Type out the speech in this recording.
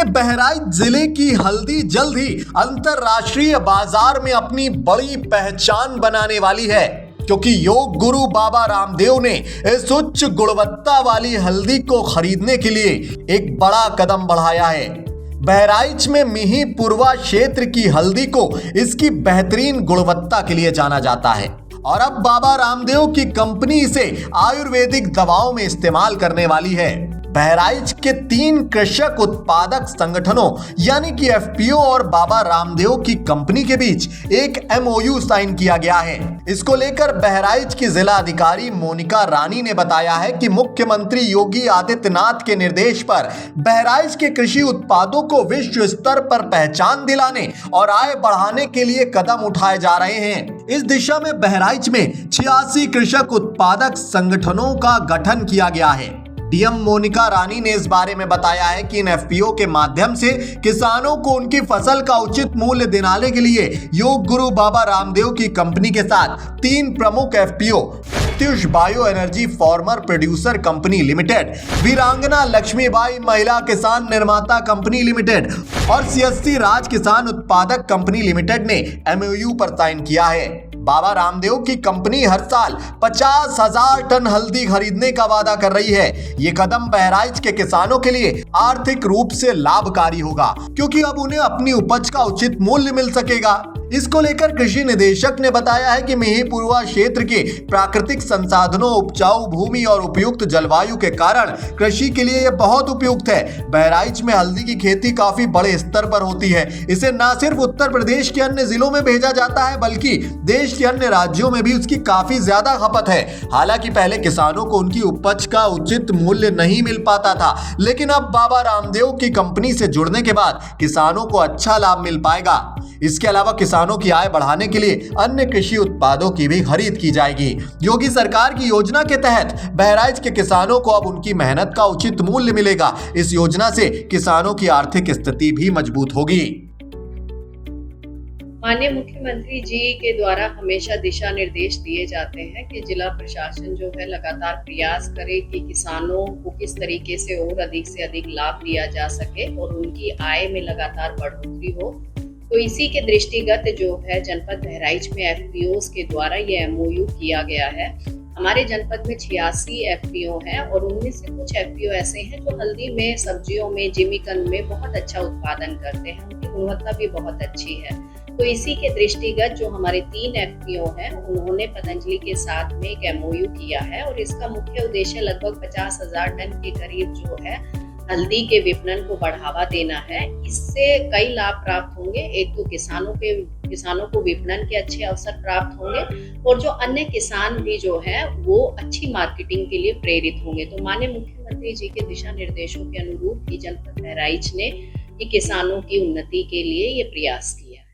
देखिए, बहराइच जिले की हल्दी जल्द ही अंतरराष्ट्रीय बाजार में अपनी बड़ी पहचान बनाने वाली है, क्योंकि योग गुरु बाबा रामदेव ने इस उच्च गुणवत्ता वाली हल्दी को खरीदने के लिए एक बड़ा कदम बढ़ाया है। बहराइच में मिही पूर्वा क्षेत्र की हल्दी को इसकी बेहतरीन गुणवत्ता के लिए जाना जाता है और अब बाबा रामदेव की कंपनी इसे आयुर्वेदिक दवाओं में इस्तेमाल करने वाली है। बहराइच के 3 कृषक उत्पादक संगठनों यानी कि एफपीओ और बाबा रामदेव की कंपनी के बीच एक एमओयू साइन किया गया है। इसको लेकर बहराइच की जिला अधिकारी मोनिका रानी ने बताया है कि मुख्यमंत्री योगी आदित्यनाथ के निर्देश पर बहराइच के कृषि उत्पादों को विश्व स्तर पर पहचान दिलाने और आय बढ़ाने के लिए कदम उठाए जा रहे हैं। इस दिशा में बहराइच में 86 कृषक उत्पादक संगठनों का गठन किया गया है। डीएम मोनिका रानी ने इस बारे में बताया है कि इन एफपीओ के माध्यम से किसानों को उनकी फसल का उचित मूल्य दिलाने के लिए योग गुरु बाबा रामदेव की कंपनी के साथ 3 प्रमुख FPO Pratyush bio energy farmer producer company limited, वीरांगना लक्ष्मीबाई महिला किसान निर्माता कंपनी लिमिटेड और सीएससी राज किसान उत्पादक कंपनी लिमिटेड ने एमओयू पर साइन किया है। बाबा रामदेव की कंपनी हर साल 50,000 टन हल्दी खरीदने का वादा कर रही है। ये कदम बहराइच के किसानों के लिए आर्थिक रूप से लाभकारी होगा, क्योंकि अब उन्हें अपनी उपज का उचित मूल्य मिल सकेगा। इसको लेकर कृषि निदेशक ने बताया है कि मिही पूर्वा क्षेत्र के प्राकृतिक संसाधनों, उपजाऊ भूमि और उपयुक्त जलवायु के कारण कृषि के लिए यह बहुत उपयुक्त है। बहराइच में हल्दी की खेती काफी बड़े स्तर पर होती है। इसे न सिर्फ उत्तर प्रदेश के अन्य जिलों में भेजा जाता है, बल्कि देश के अन्य राज्यों में भी उसकी काफी ज्यादा खपत है। हालांकि पहले किसानों को उनकी उपज का उचित मूल्य नहीं मिल पाता था, लेकिन अब बाबा रामदेव की कंपनी से जुड़ने के बाद किसानों को अच्छा लाभ मिल पाएगा। इसके अलावा किसानों की आय बढ़ाने के लिए अन्य कृषि उत्पादों की भी खरीद की जाएगी। योगी सरकार की योजना के तहत बहराइच के किसानों को अब उनकी मेहनत का उचित मूल्य मिलेगा। इस योजना से किसानों की आर्थिक स्थिति भी मजबूत होगी। माननीय मुख्यमंत्री जी के द्वारा हमेशा दिशा निर्देश दिए जाते हैं कि जिला प्रशासन जो है लगातार प्रयास करे कि किसानों को किस तरीके से और अधिक से अधिक लाभ दिया जा सके और उनकी आय में लगातार बढ़ोतरी हो। तो इसी के दृष्टिगत जो है जनपद बहराइच में एफपीओस के द्वारा ये एमओयू किया गया है। हमारे जनपद में 86 एफपीओ हैं और उनमें से कुछ एफपीओ ऐसे हैं जो हल्दी में, सब्जियों में, जिमीकंद में बहुत अच्छा उत्पादन करते हैं, उनकी गुणवत्ता भी बहुत अच्छी है। तो इसी के दृष्टिगत जो हमारे 3 एफपीओ हैं उन्होंने पतंजलि के साथ में एक एमओयू किया है और इसका मुख्य उद्देश्य लगभग 50,000 टन के करीब जो है हल्दी के विपणन को बढ़ावा देना है। इससे कई लाभ प्राप्त होंगे। एक तो किसानों को विपणन के अच्छे अवसर प्राप्त होंगे और जो अन्य किसान भी जो है वो अच्छी मार्केटिंग के लिए प्रेरित होंगे। तो माननीय मुख्यमंत्री जी के दिशा निर्देशों के अनुरूप ही जनपद बहराइच ने ये किसानों की उन्नति के लिए ये प्रयास किया।